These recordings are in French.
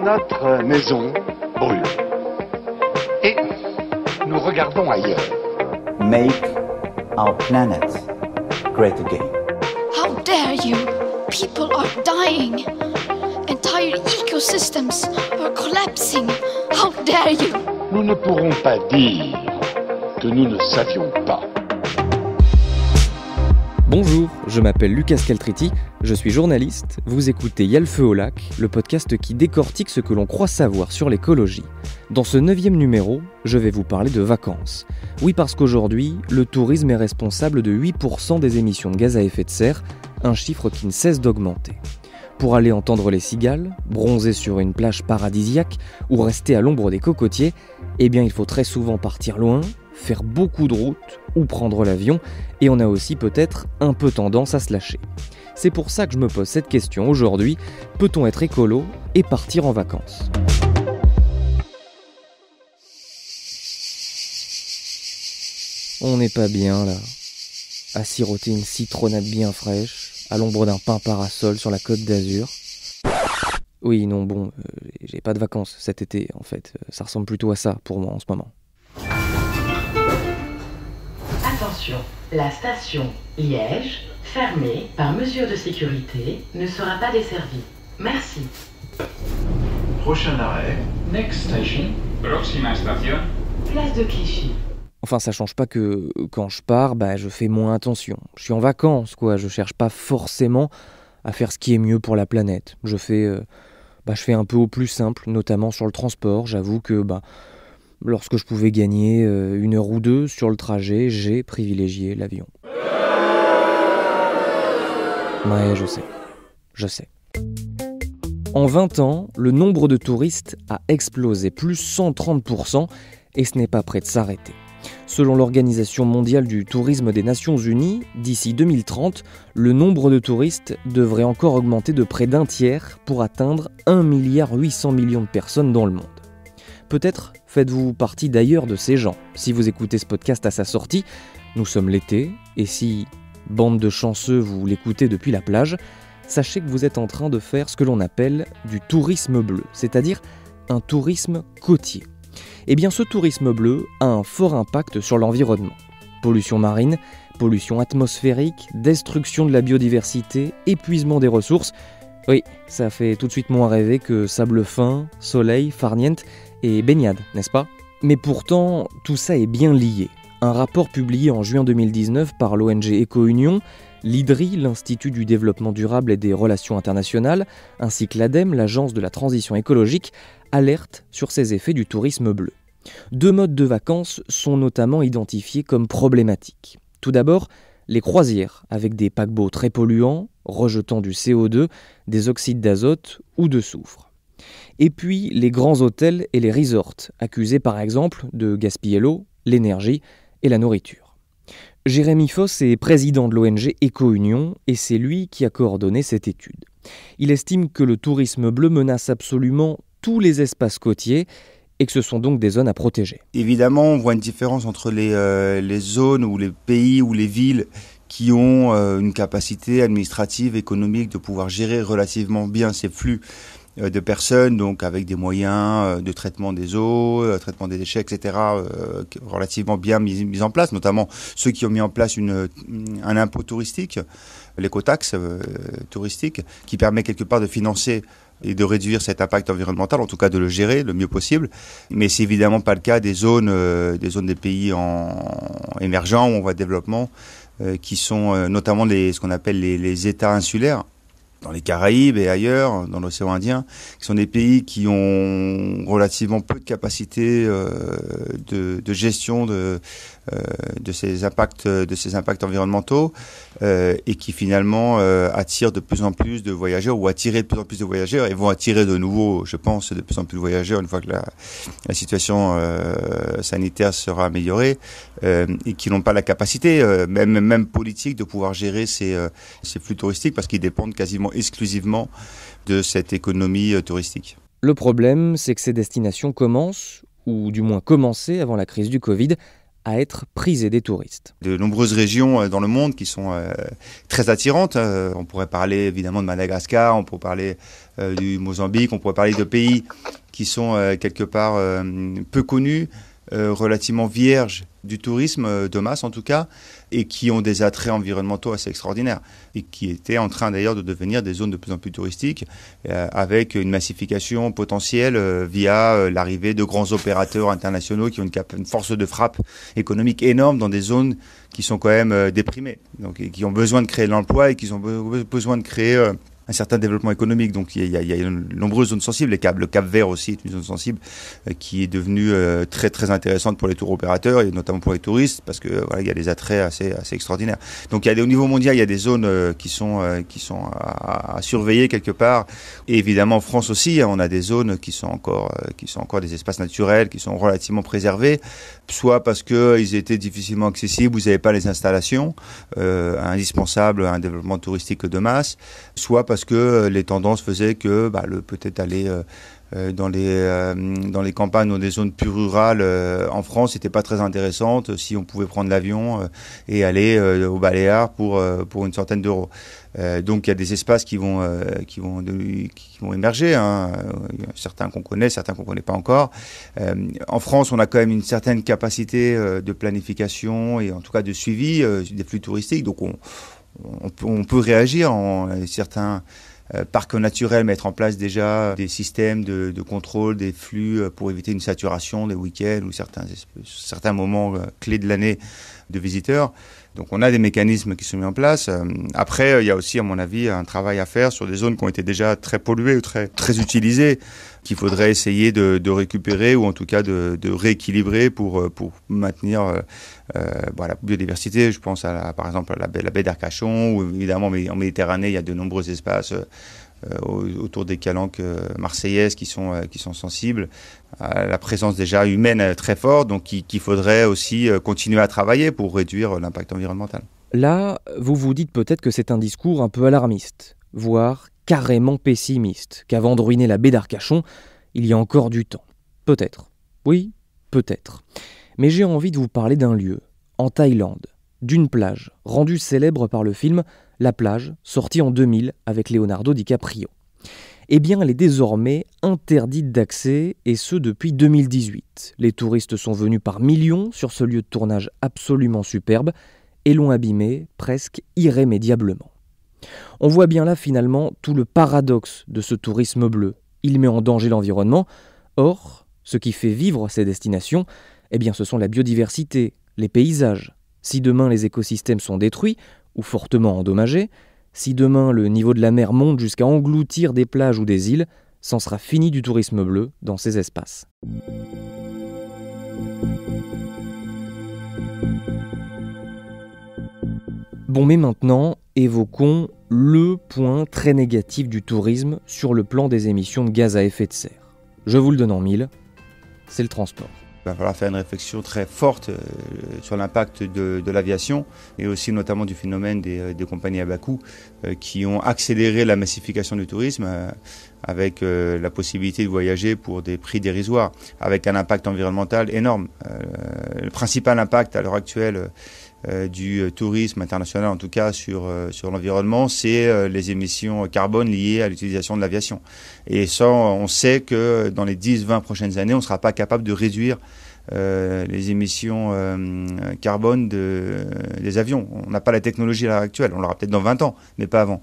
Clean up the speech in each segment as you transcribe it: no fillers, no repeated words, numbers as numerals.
Notre maison brûle. Et nous regardons ailleurs. Make our planet great again. How dare you? People are dying. Entire ecosystems are collapsing. How dare you? Nous ne pourrons pas dire que nous ne savions pas. Bonjour, je m'appelle Lucas Caltriti, je suis journaliste, vous écoutez Y'a le feu au lac, le podcast qui décortique ce que l'on croit savoir sur l'écologie. Dans ce 9e numéro, je vais vous parler de vacances. Oui, parce qu'aujourd'hui, le tourisme est responsable de 8% des émissions de gaz à effet de serre, un chiffre qui ne cesse d'augmenter. Pour aller entendre les cigales, bronzer sur une plage paradisiaque ou rester à l'ombre des cocotiers, eh bien il faut très souvent partir loin, faire beaucoup de routes ou prendre l'avion, et on a aussi peut-être un peu tendance à se lâcher. C'est pour ça que je me pose cette question aujourd'hui, peut-on être écolo et partir en vacances ? On n'est pas bien là, à siroter une citronnade bien fraîche, à l'ombre d'un pin parasol sur la Côte d'Azur. Oui, non, bon, j'ai pas de vacances cet été en fait, ça ressemble plutôt à ça pour moi en ce moment. Attention, la station Liège, fermée par mesure de sécurité, ne sera pas desservie. Merci. Prochain arrêt, next station, próxima estación. Place de Clichy. Enfin, ça change pas que quand je pars, je fais moins attention. Je suis en vacances, quoi. Je cherche pas forcément à faire ce qui est mieux pour la planète. Je fais un peu au plus simple, notamment sur le transport. J'avoue que lorsque je pouvais gagner 1 heure ou 2 sur le trajet, j'ai privilégié l'avion. Ouais, je sais. En 20 ans, le nombre de touristes a explosé, plus 130%, et ce n'est pas près de s'arrêter. Selon l'Organisation mondiale du tourisme des Nations Unies, d'ici 2030, le nombre de touristes devrait encore augmenter de près d'un tiers pour atteindre 1,8 milliard de personnes dans le monde. Peut-être faites-vous partie d'ailleurs de ces gens. Si vous écoutez ce podcast à sa sortie, nous sommes l'été, et si, bande de chanceux, vous l'écoutez depuis la plage, sachez que vous êtes en train de faire ce que l'on appelle du tourisme bleu, c'est-à-dire un tourisme côtier. Eh bien, ce tourisme bleu a un fort impact sur l'environnement. Pollution marine, pollution atmosphérique, destruction de la biodiversité, épuisement des ressources. Oui, ça fait tout de suite moins rêver que sable fin, soleil, farniente et baignade, n'est-ce pas ? Mais pourtant, tout ça est bien lié. Un rapport publié en juin 2019 par l'ONG Éco-Union, l'IDRI, l'Institut du développement durable et des relations internationales, ainsi que l'ADEME, l'Agence de la transition écologique, alerte sur ces effets du tourisme bleu. 2 modes de vacances sont notamment identifiés comme problématiques. Tout d'abord, les croisières, avec des paquebots très polluants, rejetant du CO2, des oxydes d'azote ou de soufre. Et puis les grands hôtels et les resorts, accusés par exemple de gaspiller l'eau, l'énergie et la nourriture. Jérémy Foss est président de l'ONG Éco-Union et c'est lui qui a coordonné cette étude. Il estime que le tourisme bleu menace absolument tous les espaces côtiers et que ce sont donc des zones à protéger. Évidemment, on voit une différence entre les zones ou les pays ou les villes qui ont une capacité administrative, économique de pouvoir gérer relativement bien ces flux de personnes, donc avec des moyens de traitement des eaux, traitement des déchets, etc., relativement bien mis en place, notamment ceux qui ont mis en place un impôt touristique, l'écotaxe touristique, qui permet quelque part de financer et de réduire cet impact environnemental, en tout cas de le gérer le mieux possible. Mais c'est évidemment pas le cas des zones des pays émergents ou en voie de développement, qui sont notamment ce qu'on appelle les États insulaires, dans les Caraïbes et ailleurs, dans l'océan Indien, qui sont des pays qui ont relativement peu de capacité de gestion de ces impacts environnementaux, et qui finalement attirent de plus en plus de voyageurs, ou attirer de plus en plus de voyageurs, et vont attirer de nouveau, je pense, de plus en plus de voyageurs une fois que la situation sanitaire sera améliorée, et qui n'ont pas la capacité, même politique, de pouvoir gérer ces flux touristiques, parce qu'ils dépendent quasiment exclusivement de cette économie touristique. Le problème, c'est que ces destinations commencent, ou du moins commençaient avant la crise du Covid, à être prisée des touristes. De nombreuses régions dans le monde qui sont très attirantes. On pourrait parler évidemment de Madagascar, on pourrait parler du Mozambique, on pourrait parler de pays qui sont quelque part peu connus, relativement vierges du tourisme de masse en tout cas, et qui ont des attraits environnementaux assez extraordinaires et qui étaient en train d'ailleurs de devenir des zones de plus en plus touristiques avec une massification potentielle via l'arrivée de grands opérateurs internationaux qui ont une force de frappe économique énorme dans des zones qui sont quand même déprimées, donc, et qui ont besoin de créer de l'emploi et qui ont besoin de créer un certain développement économique. Donc il y a de nombreuses zones sensibles. Le Cap Vert aussi est une zone sensible qui est devenue très très intéressante pour les tours opérateurs et notamment pour les touristes parce que voilà, il y a des attraits assez extraordinaires. Donc au niveau mondial, il y a des zones qui sont à surveiller quelque part. Et évidemment en France aussi, on a des zones qui sont encore des espaces naturels qui sont relativement préservés, soit parce que ils étaient difficilement accessibles, vous n'avez pas les installations indispensables à un développement touristique de masse, soit parce que les tendances faisaient que peut-être aller dans les campagnes ou des zones plus rurales en France n'était pas très intéressante si on pouvait prendre l'avion et aller aux Baléares pour une centaine d'euros. Donc il y a des espaces qui vont émerger, hein. Certains qu'on connaît, certains qu'on connaît pas encore. En France, on a quand même une certaine capacité de planification et en tout cas de suivi des flux touristiques. Donc on peut réagir en certains parcs naturels, mettre en place déjà des systèmes de contrôle des flux pour éviter une saturation des week-ends ou certains moments clés de l'année de visiteurs. Donc on a des mécanismes qui sont mis en place. Après, il y a aussi, à mon avis, un travail à faire sur des zones qui ont été déjà très polluées ou très utilisées, qu'il faudrait essayer de récupérer ou en tout cas de rééquilibrer pour maintenir la biodiversité. Je pense par exemple à la baie d'Arcachon, ou évidemment en Méditerranée, il y a de nombreux espaces autour des calanques marseillaises qui sont sensibles à la présence déjà humaine très forte, donc qu'il faudrait aussi continuer à travailler pour réduire l'impact environnemental. Là, vous vous dites peut-être que c'est un discours un peu alarmiste, voire carrément pessimiste, qu'avant de ruiner la baie d'Arcachon, il y a encore du temps. Peut-être. Oui, peut-être. Mais j'ai envie de vous parler d'un lieu, en Thaïlande, d'une plage, rendue célèbre par le film La plage, sorti en 2000 avec Leonardo DiCaprio. Eh bien, elle est désormais interdite d'accès, et ce depuis 2018. Les touristes sont venus par millions sur ce lieu de tournage absolument superbe et l'ont abîmé presque irrémédiablement. On voit bien là finalement tout le paradoxe de ce tourisme bleu. Il met en danger l'environnement. Or, ce qui fait vivre ces destinations, eh bien, ce sont la biodiversité, les paysages. Si demain les écosystèmes sont détruits ou fortement endommagés, si demain le niveau de la mer monte jusqu'à engloutir des plages ou des îles, c'en sera fini du tourisme bleu dans ces espaces. Bon, mais maintenant, évoquons le point très négatif du tourisme sur le plan des émissions de gaz à effet de serre. Je vous le donne en mille, c'est le transport. Il va falloir faire une réflexion très forte sur l'impact de l'aviation et aussi notamment du phénomène des compagnies à bas coût qui ont accéléré la massification du tourisme avec la possibilité de voyager pour des prix dérisoires, avec un impact environnemental énorme. Le principal impact à l'heure actuelle du tourisme international, en tout cas sur l'environnement, c'est les émissions carbone liées à l'utilisation de l'aviation. Et ça, on sait que dans les 10-20 prochaines années, on ne sera pas capable de réduire les émissions carbone des avions. On n'a pas la technologie à l'heure actuelle, on l'aura peut-être dans 20 ans, mais pas avant.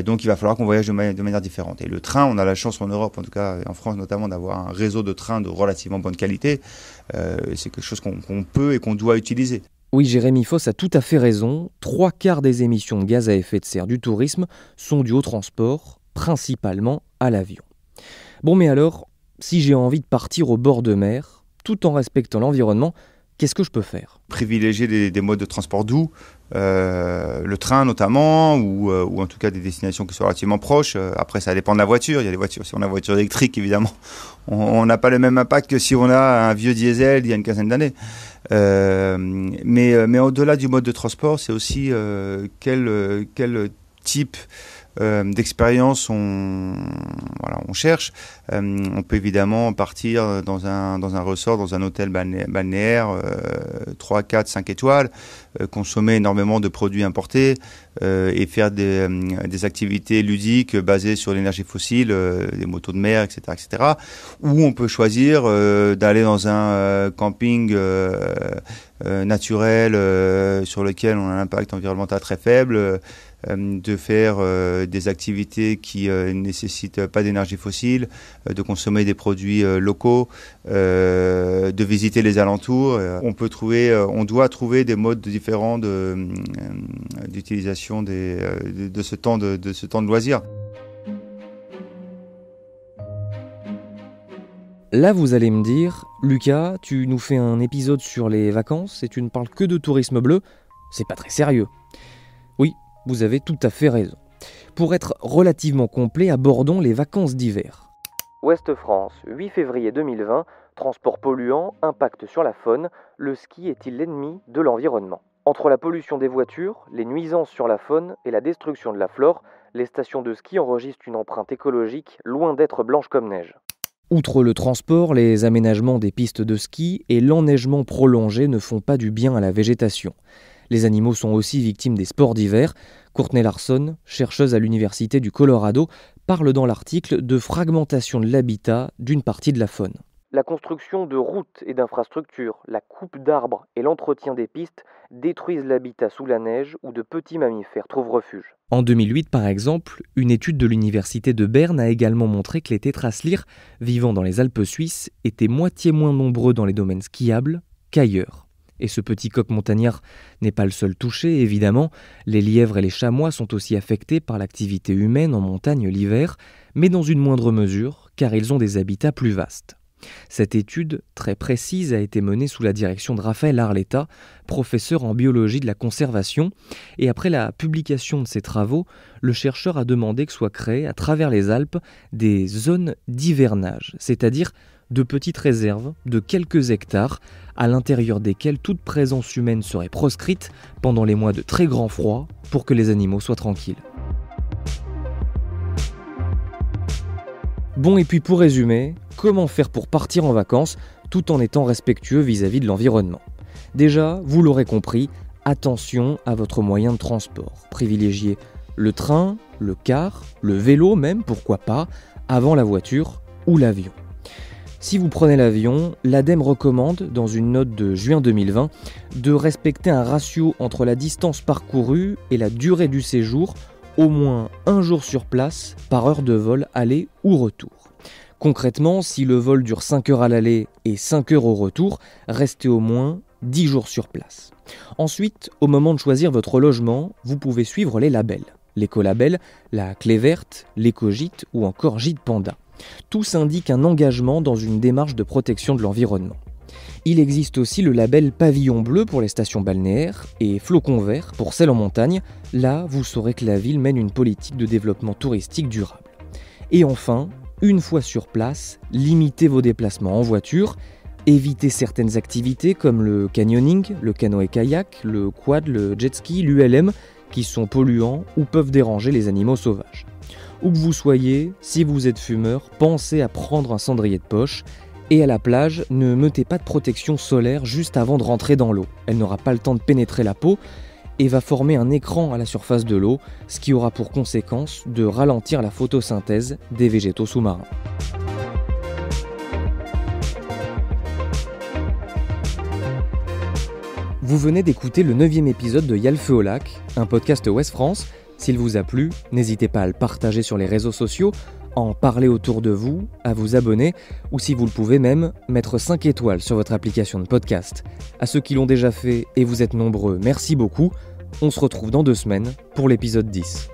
Donc il va falloir qu'on voyage de manière différente. Et le train, on a la chance en Europe, en tout cas en France notamment, d'avoir un réseau de trains de relativement bonne qualité. C'est quelque chose qu'on peut et qu'on doit utiliser. Oui, Jérémy Foss a tout à fait raison. 3/4 des émissions de gaz à effet de serre du tourisme sont dues au transport, principalement à l'avion. Bon, mais alors, si j'ai envie de partir au bord de mer, tout en respectant l'environnement, qu'est-ce que je peux faire ? Privilégier des modes de transport doux, le train notamment, ou en tout cas des destinations qui sont relativement proches. Après, ça dépend de la voiture. Il y a des voitures, si on a une voiture électrique, évidemment, on n'a pas le même impact que si on a un vieux diesel d'il y a une quinzaine d'années. Mais au-delà du mode de transport, c'est aussi quel type d'expérience on cherche. On peut évidemment partir dans un resort, dans un hôtel balnéaire 3, 4, 5 étoiles, consommer énormément de produits importés et faire des activités ludiques basées sur l'énergie fossile, des motos de mer, etc., etc. Ou on peut choisir d'aller dans un camping naturel sur lequel on a un impact environnemental très faible, de faire des activités qui nécessitent pas d'énergie fossile, de consommer des produits locaux, de visiter les alentours. On doit trouver des modes différents d'utilisation de ce temps de loisir. Là, vous allez me dire, Lucas, tu nous fais un épisode sur les vacances et tu ne parles que de tourisme bleu. C'est pas très sérieux. Oui, vous avez tout à fait raison. Pour être relativement complet, abordons les vacances d'hiver. Ouest-France, 8 février 2020, transport polluant, impact sur la faune, le ski est-il l'ennemi de l'environnement ? Entre la pollution des voitures, les nuisances sur la faune et la destruction de la flore, les stations de ski enregistrent une empreinte écologique loin d'être blanche comme neige. Outre le transport, les aménagements des pistes de ski et l'enneigement prolongé ne font pas du bien à la végétation. Les animaux sont aussi victimes des sports d'hiver. Courtney Larson, chercheuse à l'Université du Colorado, parle dans l'article de fragmentation de l'habitat d'une partie de la faune. La construction de routes et d'infrastructures, la coupe d'arbres et l'entretien des pistes détruisent l'habitat sous la neige où de petits mammifères trouvent refuge. En 2008, par exemple, une étude de l'Université de Berne a également montré que les tétraslyres vivant dans les Alpes suisses étaient moitié moins nombreux dans les domaines skiables qu'ailleurs. Et ce petit coq montagnard n'est pas le seul touché, évidemment. Les lièvres et les chamois sont aussi affectés par l'activité humaine en montagne l'hiver, mais dans une moindre mesure, car ils ont des habitats plus vastes. Cette étude, très précise, a été menée sous la direction de Raphaël Arletta, professeur en biologie de la conservation, et après la publication de ses travaux, le chercheur a demandé que soient créées à travers les Alpes des zones d'hivernage, c'est-à-dire de petites réserves de quelques hectares, à l'intérieur desquelles toute présence humaine serait proscrite pendant les mois de très grand froid pour que les animaux soient tranquilles. Bon, et puis pour résumer, comment faire pour partir en vacances tout en étant respectueux vis-à-vis de l'environnement ? Déjà, vous l'aurez compris, attention à votre moyen de transport. Privilégiez le train, le car, le vélo même, pourquoi pas, avant la voiture ou l'avion. Si vous prenez l'avion, l'ADEME recommande, dans une note de juin 2020, de respecter un ratio entre la distance parcourue et la durée du séjour, au moins 1 jour sur place par heure de vol aller ou retour. Concrètement, si le vol dure 5 heures à l'aller et 5 heures au retour, restez au moins 10 jours sur place. Ensuite, au moment de choisir votre logement, vous pouvez suivre les labels. L'écolabel, la clé verte, l'écogite ou encore Gîte Panda. Tous indiquent un engagement dans une démarche de protection de l'environnement. Il existe aussi le label Pavillon bleu pour les stations balnéaires et Flocon vert pour celles en montagne. Là, vous saurez que la ville mène une politique de développement touristique durable. Et enfin, une fois sur place, limitez vos déplacements en voiture, évitez certaines activités comme le canyoning, le canoë-kayak, le quad, le jet ski, l'ULM, qui sont polluants ou peuvent déranger les animaux sauvages. Où que vous soyez, si vous êtes fumeur, pensez à prendre un cendrier de poche. Et à la plage, ne mettez pas de protection solaire juste avant de rentrer dans l'eau. Elle n'aura pas le temps de pénétrer la peau et va former un écran à la surface de l'eau, ce qui aura pour conséquence de ralentir la photosynthèse des végétaux sous-marins. Vous venez d'écouter le 9e épisode de Y'a le feu au lac, un podcast Ouest France. S'il vous a plu, n'hésitez pas à le partager sur les réseaux sociaux, en parler autour de vous, à vous abonner, ou si vous le pouvez même, mettre 5 étoiles sur votre application de podcast. À ceux qui l'ont déjà fait, et vous êtes nombreux, merci beaucoup. On se retrouve dans 2 semaines pour l'épisode 10.